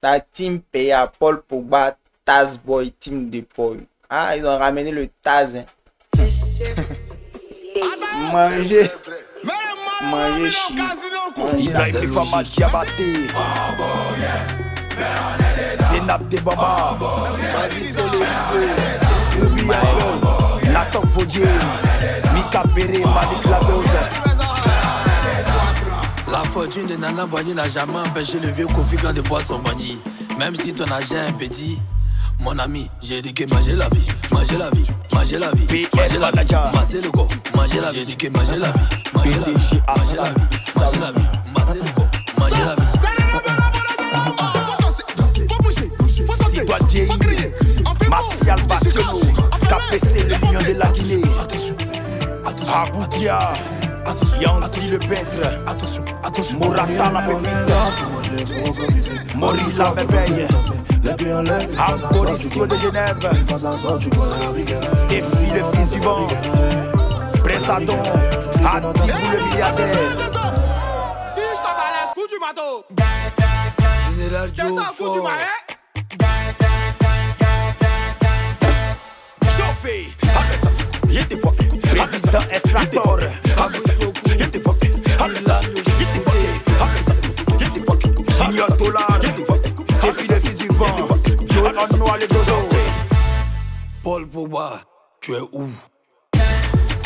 T'as Team Paya, Paul Pogba, Taz Boy, Team De Paul. Ah, ils ont ramené le Taz. Hein. Manger. Manger chi. Manger la Fama Diabaté. Denap de Bamba. Nathan Vaudier. Mika Béré, Malik Ladoze. La fortune de Nana Boigny n'a jamais empêché le vieux Kofi quand de boire son bandit. Même si ton âge est un petit, mon ami, j'ai dit que manger la vie, manger la vie, manger la vie, manger la vie, masser le go, manger la vie, j'ai dit que manger la vie, manger la vie, manger la vie, manger la vie, masser le go, manger la vie. Si toi Dieu, Martial Bakeno, KPC le million de la Guinée, Aboudia, Yancy le peintre, Morata la pépite, Maurice la merveille, Amboricio de Genève, Stéphie le fils du vent, Pressadon, Adibou le milliardaire. Général Joe Fort. Chauffé, président extracteur, Signor Dollar, Stéphie le fils du vent, Joe en noir les dodo. Paul Pogba, tu es où?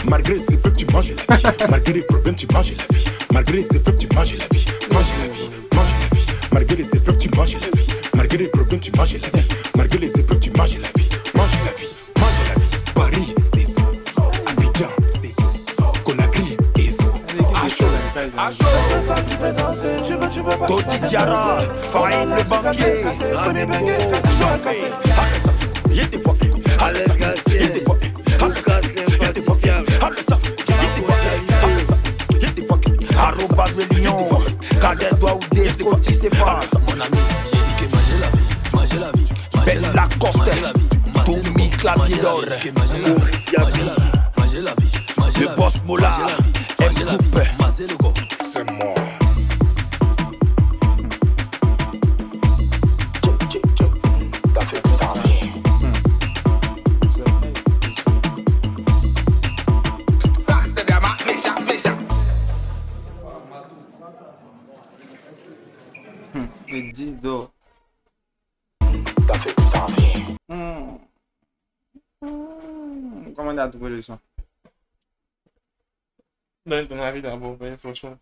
Malgré ses feux, tu manges la vie. Malgré les problèmes, tu manges la vie. Malgré ses feux, tu manges la vie. Mange la vie, mange la vie. Malgré ses feux, tu manges la vie. Malgré les problèmes, tu manges la vie. Malgré ses feux, tu manges la vie. Mange la vie, mange la vie. Paris, c'est ça. Abidjan, c'est ça. Conakry, c'est ça. Toti Diarra, Faïd le banquier, Chauffé, Alex Garcia, Lucas l'infatifiable, Arrobas le lion, Cadet Douaoudé, Scotty Stéphane. Mon ami, j'ai dit que manger la vie, manger la vie, manger Ben la vie, Lacoste, manger la vie, Tommy Clavier d'or, manger la vie, le boss Mola, M-Coupe. C'est moi. T'as fait ça bien. Ça c'est bien ma méchant. Le 10 d'or. T'as fait ça bien. Comment t'as trouvé le son? Donne ton avis d'abord, franchement.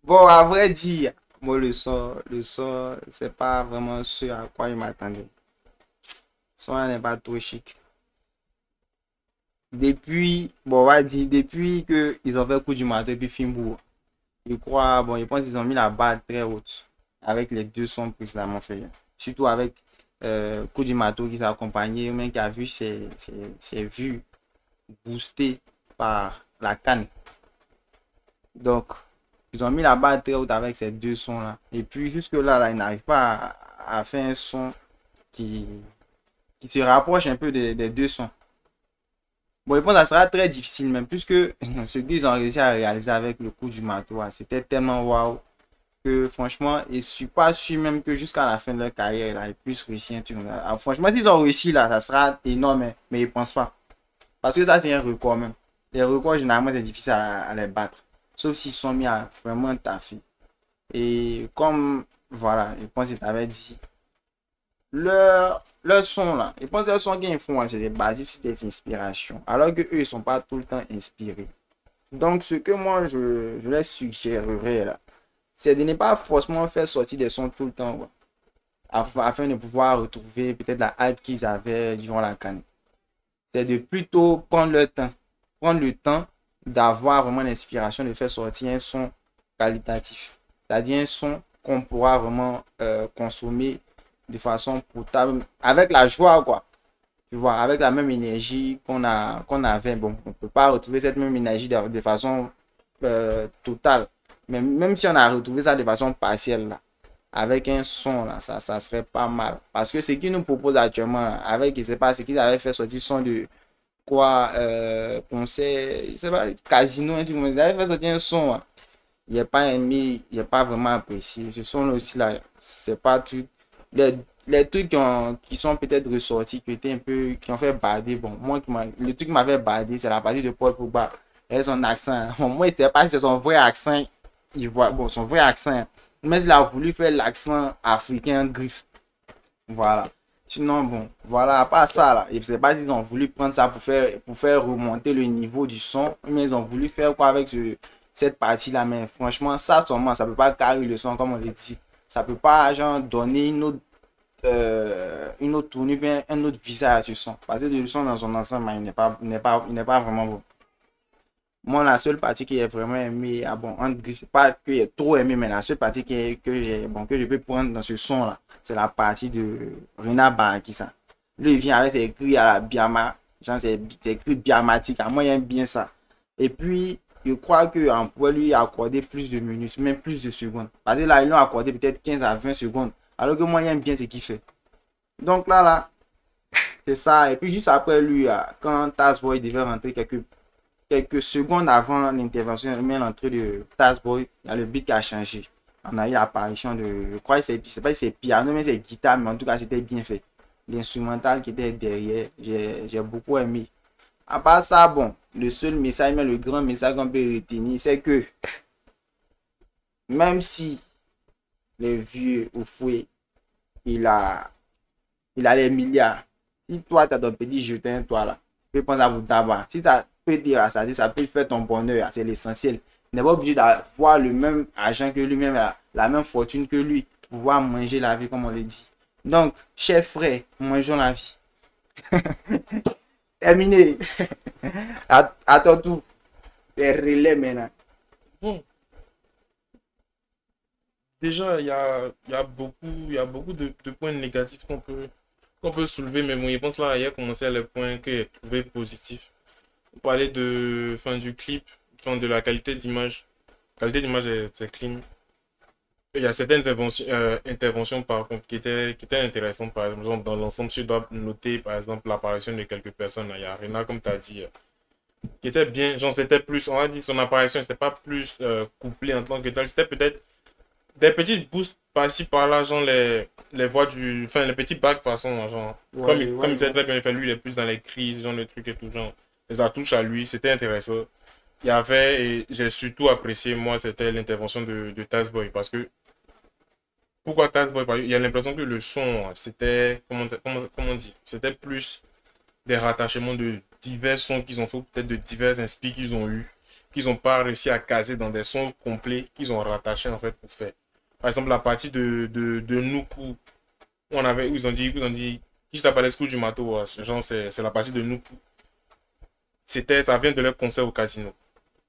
Bon, à vrai dire, moi le son, c'est pas vraiment ce à quoi je m'attendais. Le son n'est pas trop chic. Depuis, bon, on va dire, depuis que ils ont fait Coup du Matin et puis Fimbourg, je crois, bon, je pense qu'ils ont mis la barre très haute avec les deux sons précédemment faits. Surtout avec Coup du Matin qui s'est accompagné, même qui a vu ses vues boostées par la CAN. Donc, ils ont mis la barre très haute avec ces deux sons là. Et puis jusque là, ils n'arrivent pas à faire un son qui se rapproche un peu des deux sons. Bon, je pense que ça sera très difficile même, puisque ce qu'ils ont réussi à réaliser avec le Coup du Marteau, c'était tellement waouh que franchement, je suis pas sûr même que jusqu'à la fin de leur carrière, là, ils puissent réussir un truc. Alors, franchement, s'ils ont réussi là, ça sera énorme, hein, mais je pense pas. Parce que ça, c'est un record même. Les records, généralement, c'est difficile à les battre. Sauf s'ils sont mis à vraiment taffer. Et comme, voilà, je pense que tu avais dit, leur son là, je pense que leur son qu'ils font, c'est des basés sur des inspirations. Alors que eux, ils sont pas tout le temps inspirés. Donc, ce que moi, je leur suggérerais là, c'est de ne pas forcément faire sortir des sons tout le temps, ouais, afin de pouvoir retrouver peut-être la hype qu'ils avaient durant la CAN. C'est de plutôt prendre le temps d'avoir vraiment l'inspiration de faire sortir un son qualitatif. C'est-à-dire un son qu'on pourra vraiment consommer de façon potable, avec la joie, quoi. Tu vois, avec la même énergie qu'on avait. Bon, on ne peut pas retrouver cette même énergie de façon totale. Mais même si on a retrouvé ça de façon partielle, là, avec un son, là, ça serait pas mal. Parce que ce qu'ils nous proposent actuellement, là, avec, je sais pas, ce qu'ils avaient fait sortir son de quoi, concert, je sais pas, casino, ils avaient fait sortir un son, là. j'ai pas aimé, j'ai pas vraiment apprécié. Ce son aussi là, c'est pas tout. Les trucs qui sont peut-être ressortis, qui étaient un peu, qui ont fait bader. Bon, le truc qui m'avait badé, c'est la partie de Paul Pogba. Et son accent. Bon, moi, je ne sais pas si c'est son vrai accent. Bon, son vrai accent. Mais il a voulu faire l'accent africain griffe. Voilà. Sinon, bon, voilà, à part ça, là, je ne sais pas s'ils ont voulu prendre ça pour faire remonter le niveau du son, mais ils ont voulu faire quoi avec cette partie-là, mais franchement, ça seulement, ça ne peut pas carrer le son, comme on l'a dit. Ça ne peut pas, genre, donner une autre tournure, bien un autre visage à ce son. Parce que le son dans son ensemble, il n'est pas vraiment bon. Moi, la seule partie que j'ai vraiment aimé, bon, pas que j'ai trop aimé, mais la seule partie que je peux prendre dans ce son-là, c'est la partie de Rina Barakisa. Lui, il vient avec ses cris à la Biama, genre ses cris biamatiques. Moi, j'aime bien ça. Et puis, je crois qu'on pourrait lui accorder plus de minutes, même plus de secondes. Parce que là, ils l'ont accordé peut-être 15 à 20 secondes. Alors que moi, j'aime bien ce qu'il fait. Donc là, c'est ça. Et puis, juste après lui, quand Tazboy devait rentrer quelques secondes avant l'intervention, même l'entrée de Tazboy, il y a le beat qui a changé. On a eu l'apparition de, je crois que c'est pas si c'est piano, mais c'est guitare, mais en tout cas, c'était bien fait. L'instrumental qui était derrière, j'ai beaucoup aimé. À part ça, bon, le seul message, mais le grand message qu'on peut retenir, c'est que même si le vieux au fouet, il a les milliards, si toi, tu as ton petit jetin, toi là, tu peux prendre ça pour tabac. Si ça peut dire à ça, si ça peut faire ton bonheur, c'est l'essentiel. Tu n'es pas obligé d'avoir le même argent que lui-même, la même fortune que lui, pour pouvoir manger la vie, comme on le dit. Donc, chers frères, mangeons la vie. Terminé. À ton tour. Les relais maintenant. Bon. Déjà, il y a beaucoup de points négatifs qu'on peut soulever, mais bon, je pense là, il a commencé à les points que j'ai trouvé positifs. On parlait du clip, de la qualité d'image. La qualité d'image, c'est clean. Il y a certaines interventions par contre qui étaient intéressantes. Par exemple, dans l'ensemble, je dois noter par exemple l'apparition de quelques personnes. Il y a Rena, comme tu as dit, qui était bien. Genre, c'était plus, on va dire, son apparition, c'était pas plus couplé en tant que tel. C'était peut-être des petites boosts par-ci par-là, genre les voix les petits bacs de façon, genre. Comme il s'est très bien fait, lui, il est plus dans les crises, genre les trucs et tout, genre. Les attouches à lui, c'était intéressant. Il y avait, et j'ai surtout apprécié, moi, c'était l'intervention de Tazboy, parce que pourquoi Tazboy? Il y a l'impression que le son, c'était, comment dire, c'était plus des rattachements de divers sons qu'ils ont fait, peut-être de divers inspi qu'ils ont eu, qu'ils n'ont pas réussi à caser dans des sons complets qu'ils ont rattachés en fait pour faire. Par exemple, la partie de Nuku, où ils ont dit, qui t'a parlé du du mato, genre c'est la partie de Nuku. Ça vient de leur concert au casino.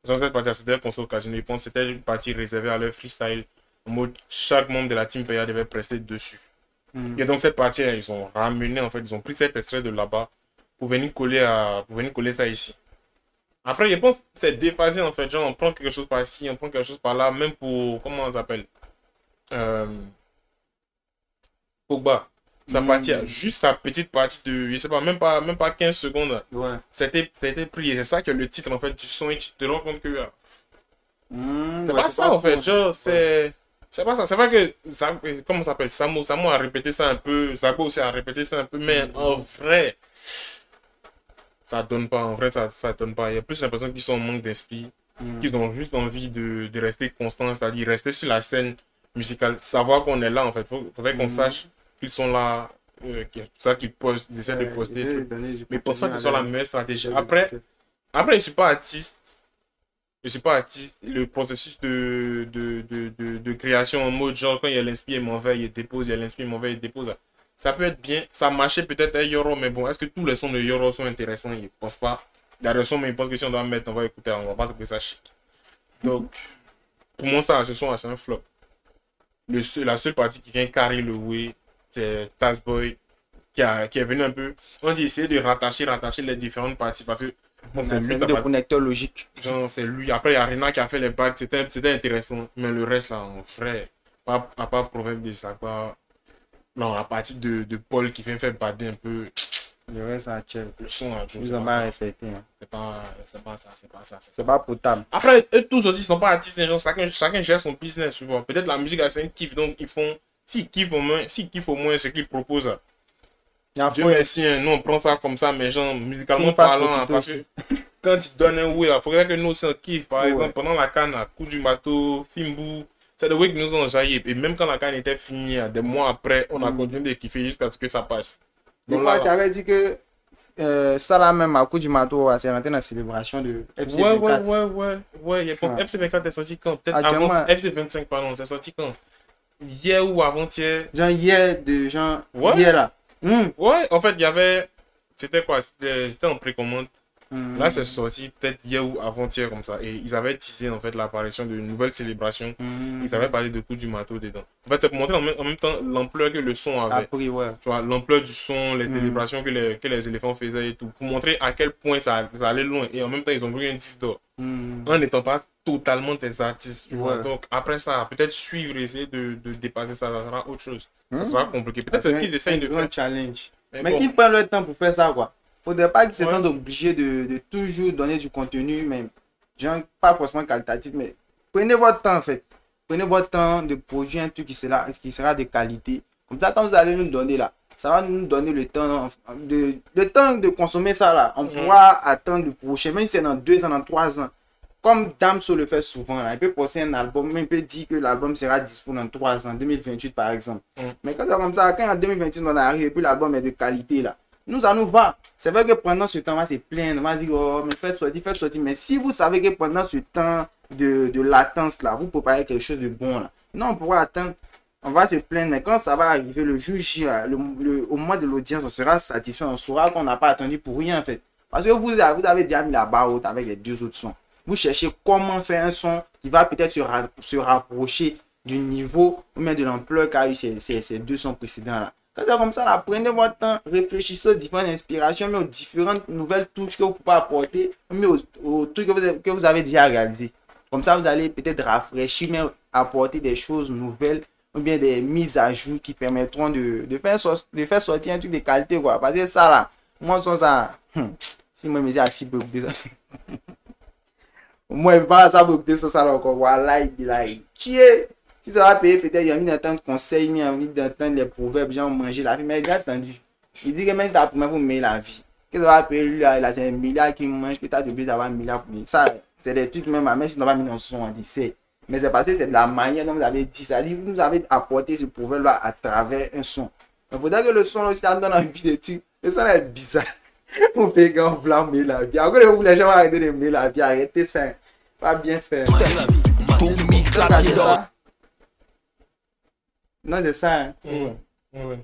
Dans cette partie, c'était leur concert au casino. Je pense que c'était une partie réservée à leur freestyle. En mode, chaque membre de la team Paya devait prester dessus. Et donc, cette partie, ils ont ramené, en fait, ils ont pris cet extrait de là-bas pour venir coller ça ici. Après, je pense que c'est déphasé, en fait. Genre, on prend quelque chose par ici, on prend quelque chose par là, même pour, comment on s'appelle Pogba. Sa partie, juste sa petite partie de, je sais pas, même pas 15 secondes. Ouais. C'était pris. C'est ça que le titre, en fait, du son, tu te rends compte que c'était Ouais, pas c'est ça, pas en fait. trop. Genre, c'est pas ça. C'est vrai que, comment ça s'appelle? Samo a répété ça un peu. Zabo aussi a répété ça un peu. Mais en vrai, ça donne pas. En vrai, ça donne pas. Il y a plus l'impression qu'ils sont en manque d'esprit. Qu'ils ont juste envie de rester constants. C'est-à-dire rester sur la scène musicale. Savoir qu'on est là, en fait. Faudrait qu'on sache qu'ils sont là. Ça qu'ils postent. Ils essaient de poster. Mais pour ça que ce soit la meilleure stratégie. Après, je suis pas artiste. Le processus de création en mode genre quand il y a l'inspire, il m'en va, il dépose, il y a l'inspire, il m'en va, il dépose. Ça peut être bien, ça marchait peut-être à Yoro, mais bon, est-ce que tous les sons de Yoro sont intéressants? Je pense pas. Il y a des sons, mais je pense que si on doit mettre, on va écouter, on va pas trouver ça chic. Donc, pour moi, ce son, c'est un flop. La seule partie qui vient carrer le way, c'est Tazboy, qui est venu un peu, on dit essayer de rattacher les différentes parties parce que Bon, c'est lui le connecteur logique. Genre, c'est lui. Après, il y a Rena qui a fait les bacs. C'était intéressant. Mais le reste, là, en vrai, à part Proverbe de Sakwa, non, la partie de Paul qui vient faire bader un peu, Le reste, ça chill. Le son à Joe, Ils c'est ont pas pas ça. respecté. Hein. C'est pas ça, c'est pas ça. C'est pas potable. Après, eux tous aussi, ils sont pas artistes, les gens, chacun gère son business, tu vois. Peut-être la musique, c'est un kiff, donc ils font, s'ils kiffent au moins ce qu'ils proposent. Dieu merci, hein, nous on prend ça comme ça, mais genre, musicalement parlant, hein, parce que quand ils donnent un way, il faudrait que nous aussi on kiffe. Par exemple, pendant la canne, à Coup du Bateau, Fimbu, c'est le way que nous ont jailli. Et même quand la canne était finie, des mois après, on a continué de kiffer jusqu'à ce que ça passe. Donc là, tu avais dit que ça là même à Coup du Bateau, c'est rentré dans la célébration de FC24. Ouais, je pense FC24 est sorti quand? Peut-être avant FC25, pardon, c'est sorti quand? Hier ou avant-hier? Genre hier, hier là. Ouais, en fait, il y avait. C'était quoi? C'était en précommande. Là, c'est sorti peut-être hier ou avant-hier comme ça. Et ils avaient teasé en fait l'apparition d'une nouvelle célébration. Ils avaient parlé de Coup du Marteau dedans. En fait, c'est pour montrer en même temps l'ampleur que le son avait. Après, ouais. Tu vois, l'ampleur du son, les célébrations que les éléphants faisaient et tout. Pour montrer à quel point ça allait loin. Et en même temps, ils ont pris un disque d'or. En n'étant pas totalement des artistes. Tu vois. Donc, après ça, peut-être suivre, essayer de dépasser ça, ça sera autre chose. Ça sera compliqué. Peut-être c'est ce qu'ils essayent de faire. Un challenge. Mais qu'ils prennent leur temps pour faire ça, quoi. Faudrait pas qu'ils se sentent obligés de toujours donner du contenu, mais genre, pas forcément qualitatif, mais prenez votre temps en fait. Prenez votre temps de produire un truc qui sera de qualité. Comme ça, quand vous allez nous donner là, ça va nous donner le temps de consommer ça là. On pourra attendre le prochain, même si c'est dans 2 ans, dans 3 ans. Comme Damso le fait souvent, là, il peut poster un album, mais il peut dire que l'album sera disponible dans 3 ans, 2028 par exemple. Mais quand c'est comme ça, quand en 2028 on arrive et puis l'album est de qualité là, ça nous va. C'est vrai que pendant ce temps, on va se plaindre, on va dire, oh, mais faites sortir. Mais si vous savez que pendant ce temps de latence là, vous préparez quelque chose de bon là, non, on pourra attendre, on va se plaindre, mais quand ça va arriver, le jour J, au mois de l'audience, on sera satisfait, on saura qu'on n'a pas attendu pour rien en fait. Parce que vous avez déjà mis la barre haute avec les 2 autres sons. Vous cherchez comment faire un son qui va peut-être se rapprocher du niveau ou même de l'ampleur qu'a eu ces 2 sons précédents là. Quand c'est comme ça, là, prenez votre temps, réfléchissez aux différentes inspirations, mais aux différentes nouvelles touches que vous pouvez apporter, mais aux trucs que vous avez déjà réalisé. Comme ça, vous allez peut-être rafraîchir, mais apporter des choses nouvelles, ou bien des mises à jour qui permettront de faire sortir un truc de qualité, quoi. Parce que ça, là, moi, sans ça, si moi, je me dis assis pour écouter ça. Moi, je ne vais pas ça pour écouter ça, là, encore. Voilà, il a chier. Si ça va payer, peut-être il a envie d'entendre conseils, il a envie d'entendre les proverbes, genre manger la vie. Mais il a attendu. Il dit que même ta première pour me la vie. Que ça va payer, lui, là, il a 5 milliards qui mange, que tu as oublié d'avoir 1 milliard pour lui. Ça, c'est des trucs même, même si on n'a pas mis dans son, on dit c'est. Mais c'est parce que c'est de la manière dont vous avez dit ça. Vous avez apporté ce proverbe-là à travers un son. Il faudrait que le son aussi, ça donne envie de trucs. Le son est bizarre. Mon pégan blanc, mais la vie. Encore vous, les gens vont arrêter de me la vie. Arrêtez ça. Pas bien faire. Non, c'est ça. Hein. Ouais.